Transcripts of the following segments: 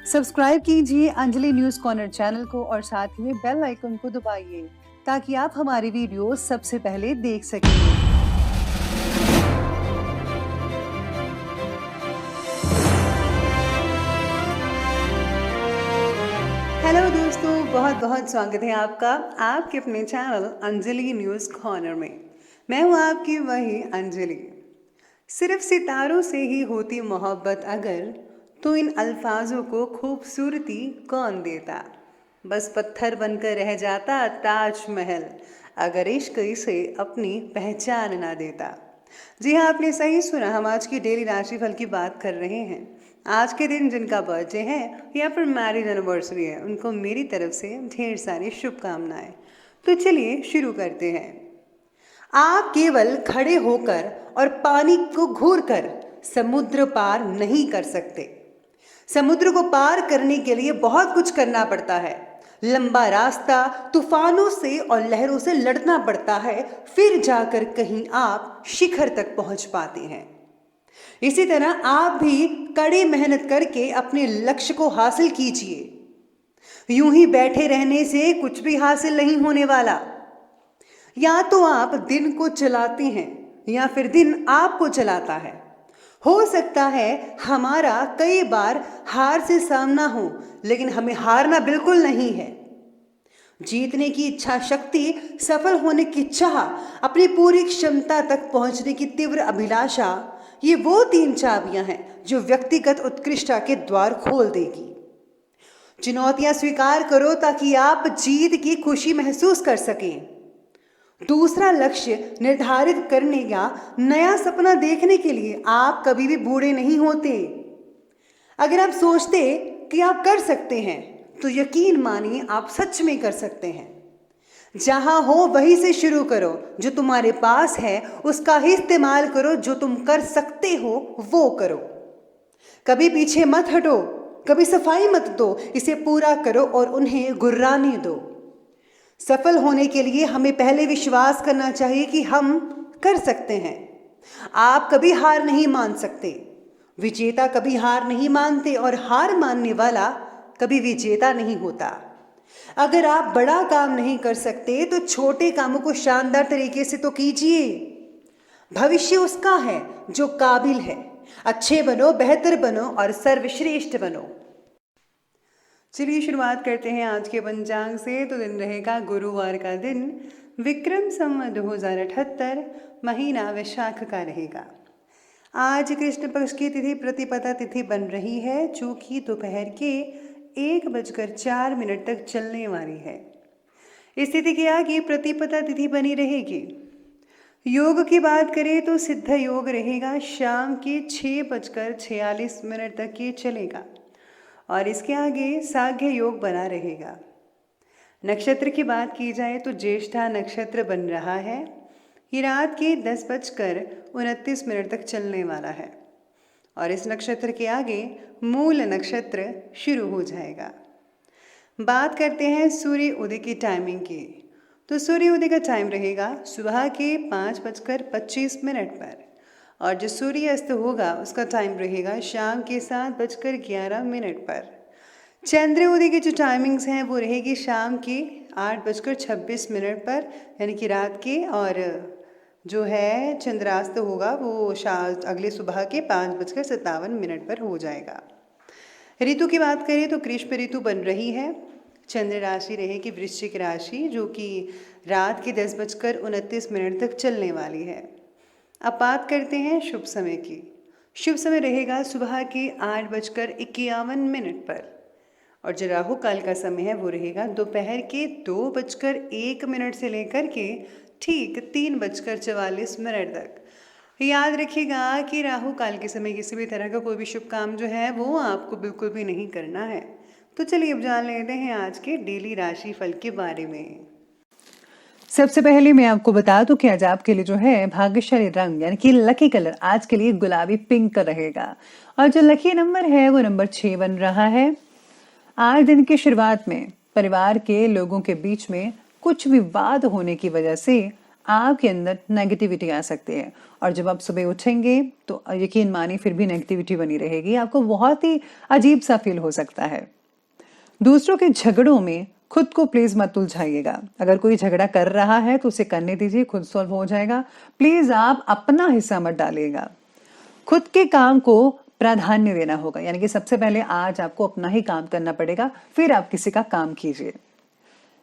Subscribe कीजिए Anjali news corner channel को और साथ ही में बेल आइकन को दबाइए ताकि आप हमारी वीडियो सबसे पहले देख सकें। हेलो दोस्तों, बहुत बहुत स्वागत है आपका आपके अपने चैनल अंजलि न्यूज कॉर्नर में। मैं हूँ आपकी वही अंजलि। सिर्फ सितारों से ही होती मोहब्बत अगर, तो इन अल्फाजों को खूबसूरती कौन देता। बस पत्थर बनकर रह जाता ताजमहल अगर इश्क इसे अपनी पहचान ना देता। जी हाँ, आपने सही सुना। हम आज की डेली राशिफल की बात कर रहे हैं। आज के दिन जिनका बर्थडे है या फिर मैरिज एनिवर्सरी है, उनको मेरी तरफ से ढेर सारी शुभकामनाएं। तो चलिए शुरू करते हैं। आप केवल खड़े होकर और पानी को घूरकर समुद्र पार नहीं कर सकते। समुद्र को पार करने के लिए बहुत कुछ करना पड़ता है। लंबा रास्ता, तूफानों से और लहरों से लड़ना पड़ता है, फिर जाकर कहीं आप शिखर तक पहुंच पाते हैं। इसी तरह आप भी कड़ी मेहनत करके अपने लक्ष्य को हासिल कीजिए। यूं ही बैठे रहने से कुछ भी हासिल नहीं होने वाला। या तो आप दिन को चलाते हैं या फिर दिन आपको चलाता है। हो सकता है हमारा कई बार हार से सामना हो, लेकिन हमें हारना बिल्कुल नहीं है। जीतने की इच्छा शक्ति, सफल होने की चाह, अपनी पूरी क्षमता तक पहुंचने की तीव्र अभिलाषा, ये वो 3 चाबियां हैं जो व्यक्तिगत उत्कृष्टता के द्वार खोल देगी। चुनौतियां स्वीकार करो ताकि आप जीत की खुशी महसूस कर सकें। दूसरा लक्ष्य निर्धारित करने या नया सपना देखने के लिए आप कभी भी बूढ़े नहीं होते। अगर आप सोचते कि आप कर सकते हैं तो यकीन मानिए आप सच में कर सकते हैं। जहां हो वहीं से शुरू करो। जो तुम्हारे पास है उसका ही इस्तेमाल करो। जो तुम कर सकते हो वो करो। कभी पीछे मत हटो, कभी सफाई मत दो, इसे पूरा करो और उन्हें गुर्राने दो। सफल होने के लिए हमें पहले विश्वास करना चाहिए कि हम कर सकते हैं। आप कभी हार नहीं मान सकते। विजेता कभी हार नहीं मानते और हार मानने वाला कभी विजेता नहीं होता। अगर आप बड़ा काम नहीं कर सकते तो छोटे कामों को शानदार तरीके से तो कीजिए। भविष्य उसका है जो काबिल है। अच्छे बनो, बेहतर बनो और सर्वश्रेष्ठ बनो। चलिए शुरुआत करते हैं आज के पंचांग से। तो दिन रहेगा गुरुवार का दिन, विक्रम संवत 2078, महीना वैशाख का रहेगा। आज कृष्ण पक्ष की तिथि प्रतिपदा तिथि बन रही है, जो कि दोपहर के 1:04 तक चलने वाली है। इस तिथि के आगे प्रतिपदा तिथि बनी रहेगी। योग की बात करें तो सिद्ध योग रहेगा, शाम के 6:46 तक ये चलेगा और इसके आगे साघ्य योग बना रहेगा। नक्षत्र की बात की जाए तो ज्येष्ठा नक्षत्र बन रहा है। ये रात के 10:29 तक चलने वाला है और इस नक्षत्र के आगे मूल नक्षत्र शुरू हो जाएगा। बात करते हैं सूर्य उदय की टाइमिंग की। तो सूर्य उदय का टाइम रहेगा सुबह के 5:25 पर और जो सूर्यास्त होगा उसका टाइम रहेगा शाम के 7:11 पर। चंद्र उदय की जो टाइमिंग्स हैं वो रहेगी शाम के 8:26 पर, यानी कि रात के, और जो है चंद्रास्त होगा वो अगले सुबह के 5:57 पर हो जाएगा। ऋतु की बात करें तो ग्रीष्म ऋतु बन रही है। चंद्र राशि रहेगी वृश्चिक राशि, जो कि रात के 10:29 तक चलने वाली है। अब बात करते हैं शुभ समय की। शुभ समय रहेगा सुबह के 8:51 पर और जो राहु काल का समय है वो रहेगा दोपहर के 2:01 से लेकर के ठीक 3:44 तक। याद रखिएगा कि राहु काल के समय किसी भी तरह का कोई भी शुभ काम जो है वो आपको बिल्कुल भी नहीं करना है। तो चलिए अब जान लेते हैं आज के डेली राशि फल के बारे में। सबसे पहले मैं आपको बता दूं कि आज आपके लिए जो है भाग्यशाली रंग यानी कि लकी कलर आज के लिए गुलाबी पिंक का रहेगा और जो लकी नंबर है वो नंबर 6 बन रहा है। आज दिन की शुरुआत में परिवार के लोगों के बीच में कुछ विवाद होने की वजह से आपके अंदर नेगेटिविटी आ सकती है, और जब आप सुबह उठेंगे तो यकीन मानिए फिर भी नेगेटिविटी बनी रहेगी, आपको बहुत ही अजीब सा फील हो सकता है। दूसरों के झगड़ों में खुद को प्लीज मत उलझाइएगा। अगर कोई झगड़ा कर रहा है तो उसे करने दीजिए, खुद सॉल्व हो जाएगा। प्लीज आप अपना हिस्सा मत डालिएगा। खुद के काम को प्राधान्य देना होगा, यानी कि सबसे पहले आज आपको अपना ही काम करना पड़ेगा, फिर आप किसी का काम कीजिए।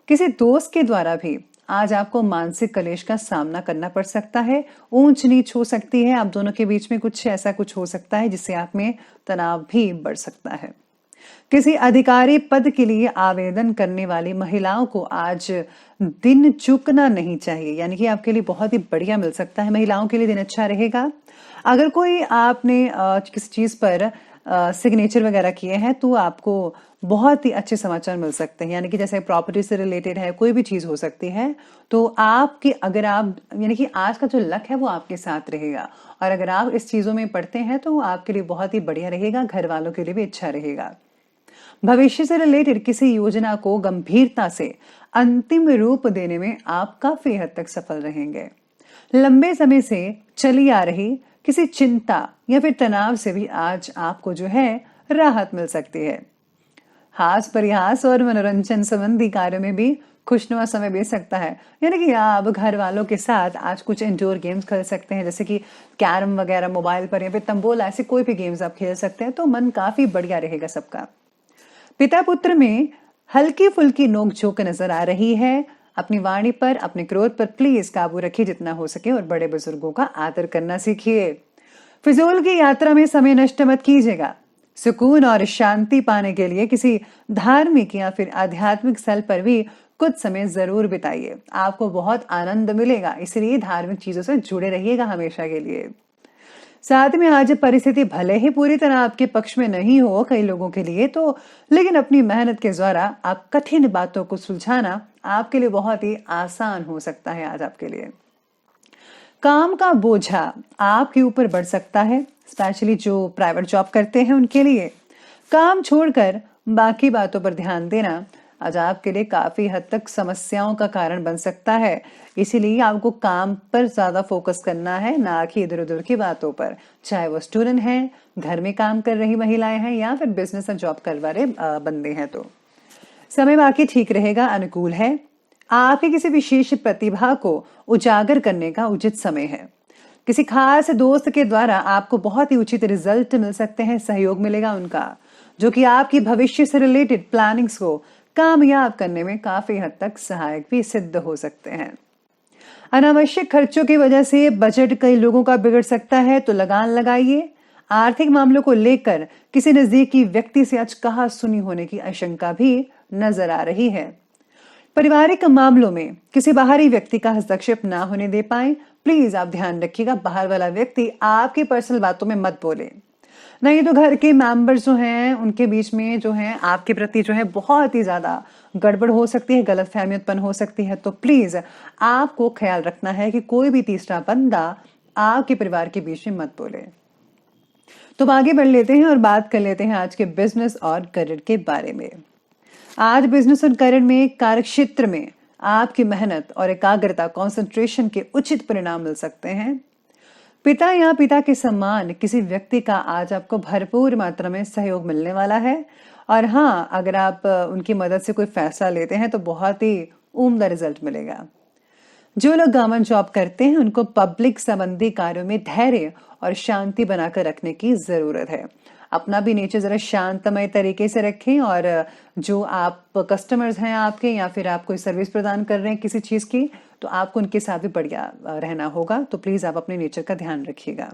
किसी दोस्त के द्वारा भी आज आपको मानसिक कलेश का सामना करना पड़ सकता है, ऊंच नीच हो सकती है, आप दोनों के बीच में कुछ ऐसा कुछ हो सकता है जिससे आप में तनाव भी बढ़ सकता है। किसी अधिकारी पद के लिए आवेदन करने वाली महिलाओं को आज दिन चूकना नहीं चाहिए, यानी कि आपके लिए बहुत ही बढ़िया मिल सकता है, महिलाओं के लिए दिन अच्छा रहेगा। अगर कोई आपने किसी चीज पर सिग्नेचर वगैरह किए हैं तो आपको बहुत ही अच्छे समाचार मिल सकते हैं, यानी कि जैसे प्रॉपर्टी से रिलेटेड है, कोई भी चीज हो सकती है। तो आपकी अगर आप यानी कि आज का जो लक है वो आपके साथ रहेगा, और अगर आप इस चीजों में पढ़ते हैं तो आपके लिए बहुत ही बढ़िया रहेगा, घर वालों के लिए भी अच्छा रहेगा। भविष्य से रिलेटेड किसी योजना को गंभीरता से अंतिम रूप देने में आप काफी हद तक सफल रहेंगे। लंबे समय से चली आ रही किसी चिंता या फिर तनाव से भी आज आपको जो है राहत मिल सकती है। हास परिहास और मनोरंजन संबंधी कार्यों में भी खुशनुमा समय बीत सकता है, यानी कि आप घर वालों के साथ आज कुछ इंडोर गेम्स खेल सकते हैं, जैसे कि कैरम वगैरह मोबाइल पर, या फिर तंबोला, ऐसे कोई भी गेम्स आप खेल सकते हैं, तो मन काफी बढ़िया रहेगा सबका। पिता पुत्र में हल्की फुल्की नोकझोंक नजर आ रही है। अपनी वाणी पर, अपने क्रोध पर प्लीज काबू रखिए जितना हो सके, और बड़े बुजुर्गों का आदर करना सीखिए। फिजूल की यात्रा में समय नष्ट मत कीजिएगा। सुकून और शांति पाने के लिए किसी धार्मिक या फिर आध्यात्मिक स्थल पर भी कुछ समय जरूर बिताइए, आपको बहुत आनंद मिलेगा, इसलिए धार्मिक चीजों से जुड़े रहिएगा हमेशा के लिए। साथ में आज परिस्थिति भले ही पूरी तरह आपके पक्ष में नहीं हो कई लोगों के लिए तो, लेकिन अपनी मेहनत के द्वारा आप कठिन बातों को सुलझाना आपके लिए बहुत ही आसान हो सकता है आज आपके लिए। काम का बोझा आपके ऊपर बढ़ सकता है, स्पेशली जो प्राइवेट जॉब करते हैं उनके लिए। काम छोड़कर बाकी बातों पर ध्यान देना आज आपके लिए काफी हद तक समस्याओं का कारण बन सकता है, इसीलिए आपको काम पर ज्यादा फोकस करना है, ना कि इधर उधर की बातों पर। चाहे वो स्टूडेंट हैं, घर में काम कर रही महिलाएं हैं, या फिर बिजनेस और जॉब कर रहे बंदे हैं, तो समय बाकी ठीक रहेगा, अनुकूल है। आपकी किसी विशेष प्रतिभा को उजागर करने का उचित समय है। किसी खास दोस्त के द्वारा आपको बहुत ही उचित रिजल्ट मिल सकते हैं, सहयोग मिलेगा उनका, जो कि आपकी भविष्य से रिलेटेड प्लानिंग्स को कामयाब करने में काफी हद तक सहायक भी सिद्ध हो सकते हैं। अनावश्यक खर्चों की वजह से बजट कई लोगों का बिगड़ सकता है, तो लगान लगाइए। आर्थिक मामलों को लेकर किसी नजदीकी व्यक्ति से आज कहा सुनी होने की आशंका भी नजर आ रही है। पारिवारिक मामलों में किसी बाहरी व्यक्ति का हस्तक्षेप ना होने दे पाए, प्लीज आप ध्यान रखिएगा, बाहर वाला व्यक्ति आपकी पर्सनल बातों में मत बोले, नहीं तो घर के मेंबर्स जो हैं उनके बीच में जो है आपके प्रति जो है बहुत ही ज्यादा गड़बड़ हो सकती है, गलतफहमी उत्पन्न हो सकती है। तो प्लीज आपको ख्याल रखना है कि कोई भी तीसरा बंदा आपके परिवार के बीच में मत बोले। तो आगे बढ़ लेते हैं और बात कर लेते हैं आज के बिजनेस और करियर के बारे में। आज बिजनेस और करियर में कार्यक्षेत्र में आपकी मेहनत और एकाग्रता, कंसंट्रेशन के उचित परिणाम मिल सकते हैं। पिता या पिता के सम्मान किसी व्यक्ति का आज आपको भरपूर मात्रा में सहयोग मिलने वाला है, और हाँ, अगर आप उनकी मदद से कोई फैसला लेते हैं तो बहुत ही उम्दा रिजल्ट मिलेगा। जो लोग गवर्नमेंट जॉब करते हैं उनको पब्लिक संबंधी कार्यों में धैर्य और शांति बनाकर रखने की जरूरत है। अपना भी नेचर जरा शांतमय तरीके से रखें, और जो आप कस्टमर्स हैं आपके, या फिर आप कोई सर्विस प्रदान कर रहे हैं किसी चीज की, तो आपको उनके साथ भी बढ़िया रहना होगा। तो प्लीज आप अपने नेचर का ध्यान रखिएगा।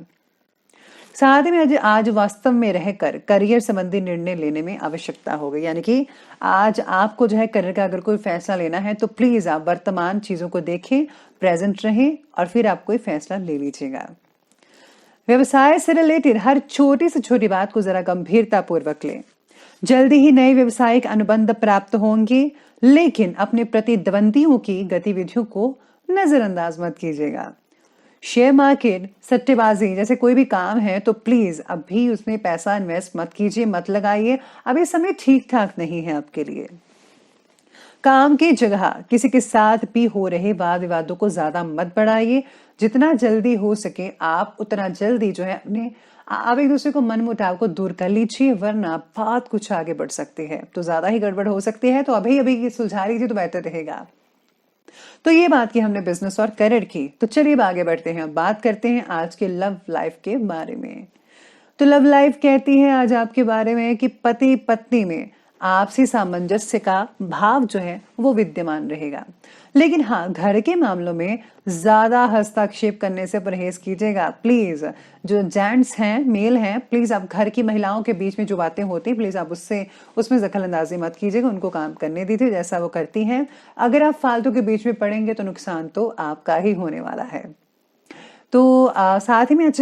साथ में आज वास्तव में रहकर करियर संबंधी निर्णय लेने में आवश्यकता होगी, यानी कि आज आपको जो है करियर का अगर कोई फैसला लेना है तो प्लीज आप वर्तमान चीजों को देखें, प्रेजेंट रहें, और फिर आप कोई फैसला ले लीजिएगा। व्यवसाय से रिलेटेड हर छोटी से छोटी बात को जरा गंभीरता पूर्वक लें। जल्दी ही नए व्यवसायिक अनुबंध प्राप्त होंगे, लेकिन अपने प्रतिद्वंदियों की गतिविधियों को नजरअंदाज मत कीजिएगा। शेयर मार्केट, सट्टेबाजी जैसे कोई भी काम है तो प्लीज अभी उसमें पैसा इन्वेस्ट मत कीजिए, मत लगाइए, अभी समय ठीक ठाक नहीं है आपके लिए। काम की जगह किसी के साथ भी हो रहे वाद विवादों को ज्यादा मत बढ़ाइए। जितना जल्दी हो सके आप उतना जल्दी जो है अपने आप एक दूसरे को मन मुटाव को दूर कर लीजिए, वरना बात कुछ आगे बढ़ सकती है। तो ज्यादा ही गड़बड़ हो सकती है, तो अभी अभी सुलझा लीजिए तो बेहतर रहेगा। तो ये बात की हमने बिजनेस और करियर की। तो चलिए अब आगे बढ़ते हैं, बात करते हैं आज के लव लाइफ के बारे में। तो लव लाइफ कहती है आज आपके बारे में कि पति पत्नी में आपसी सामंजस्य का भाव जो है वो विद्यमान रहेगा। लेकिन हाँ, घर के मामलों में ज्यादा हस्तक्षेप करने से परहेज कीजिएगा प्लीज। जो जेंट्स हैं, मेल हैं, प्लीज आप घर की महिलाओं के बीच में जो बातें होती हैं प्लीज आप उसमें दखल अंदाजी मत कीजिएगा, उनको काम करने दीजिए जैसा वो करती हैं। अगर आप फालतू के बीच में पड़ेंगे तो नुकसान तो आपका ही होने वाला है। तो साथ ही में आज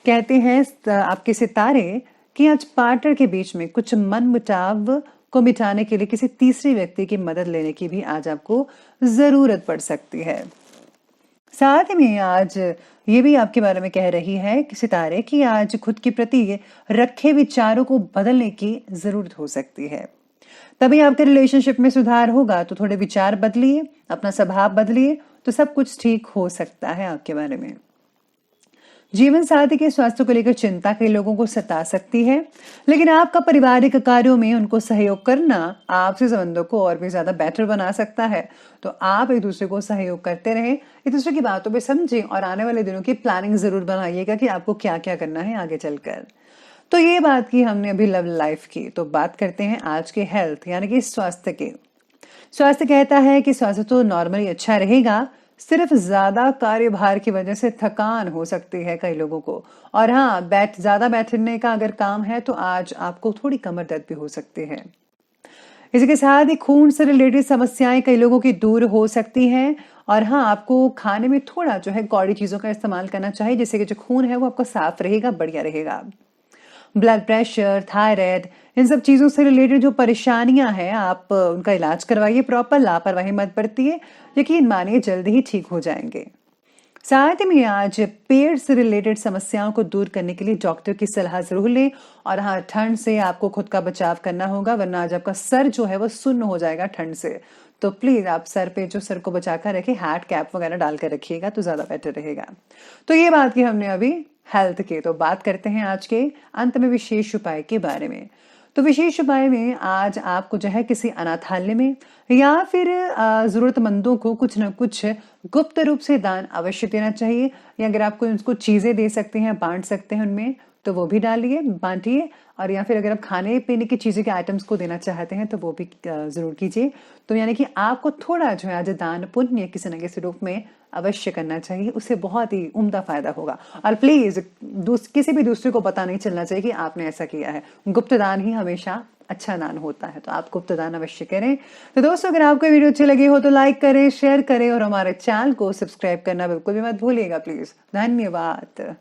कहते हैं आपके सितारे कि आज पार्टनर के बीच में कुछ मनमुटाव को मिटाने के लिए किसी तीसरे व्यक्ति की मदद लेने की भी आज आपको जरूरत पड़ सकती है। साथ में आज ये भी आपके बारे में कह रही है कि सितारे कि आज खुद के प्रति रखे विचारों को बदलने की जरूरत हो सकती है। तभी आपके रिलेशनशिप में सुधार होगा। तो थोड़े विचार बदलिए, अपना स्वभाव बदलिए, तो सब कुछ ठीक हो सकता है आपके बारे में। जीवन साथी के स्वास्थ्य को लेकर चिंता कई लोगों को सता सकती है, लेकिन आपका पारिवारिक कार्यों में उनको सहयोग करना आपसे संबंधों को और भी ज्यादा बेटर बना सकता है। तो आप एक दूसरे को सहयोग करते रहें, एक दूसरे की बातों पे समझें और आने वाले दिनों की प्लानिंग जरूर बनाइएगा कि आपको क्या क्या करना है आगे चलकर। तो ये बात की हमने अभी लव लाइफ की। तो बात करते हैं आज के हेल्थ यानी कि स्वास्थ्य के। स्वास्थ्य कहता है कि स्वास्थ्य तो नॉर्मली अच्छा रहेगा, सिर्फ ज्यादा कार्यभार की वजह से थकान हो सकती है कई लोगों को। और हाँ, ज्यादा बैठने का अगर काम है तो आज आपको थोड़ी कमर दर्द भी हो सकती है। इसी के साथ ही खून से रिलेटेड समस्याएं कई लोगों की दूर हो सकती हैं। और हाँ, आपको खाने में थोड़ा जो है कौड़ी चीजों का इस्तेमाल करना चाहिए, जिससे कि जो खून है वो आपका साफ रहेगा, बढ़िया रहेगा। ब्लड प्रेशर, थायराइड, इन सब चीजों से रिलेटेड जो परेशानियां हैं आप उनका इलाज करवाइए प्रॉपर, लापरवाही मत बरतिए, यकीन मानिए जल्दी ही ठीक हो जाएंगे। साथ में आज पेट से रिलेटेड समस्याओं को दूर करने के लिए डॉक्टर की सलाह जरूर लें। और हाँ, ठंड से आपको खुद का बचाव करना होगा, वरना आज आपका सर जो है वो सुन्न हो जाएगा ठंड से। तो प्लीज आप सर पे जो सर को बचा कर रखे, हैट कैप वगैरह डाल कर रखिएगा तो ज्यादा बेटर रहेगा। तो ये बात की हमने अभी हेल्थ के। तो बात करते हैं आज के अंत में विशेष उपाय के बारे में। तो विशेष उपाय में आज आपको जो है किसी अनाथालय में या फिर जरूरतमंदों को कुछ न कुछ गुप्त रूप से दान अवश्य देना चाहिए। या अगर आपको उनको चीजें दे सकते हैं, बांट सकते हैं उनमें, तो वो भी डालिए, बांटिए। और या फिर अगर आप खाने पीने की चीजें के आइटम्स को देना चाहते हैं तो वो भी जरूर कीजिए। तो यानी कि आपको थोड़ा जो है आज दान पुण्य किसी न किसी रूप में अवश्य करना चाहिए, उससे बहुत ही उम्दा फायदा होगा। और प्लीज किसी भी दूसरे को पता नहीं चलना चाहिए कि आपने ऐसा किया है। गुप्त दान ही हमेशा अच्छा दान होता है, तो आप गुप्त दान अवश्य करें। तो दोस्तों, अगर आपको वीडियो अच्छी लगी हो तो लाइक करें, शेयर करें और हमारे चैनल को सब्सक्राइब करना बिल्कुल भी मत भूलिएगा प्लीज। धन्यवाद।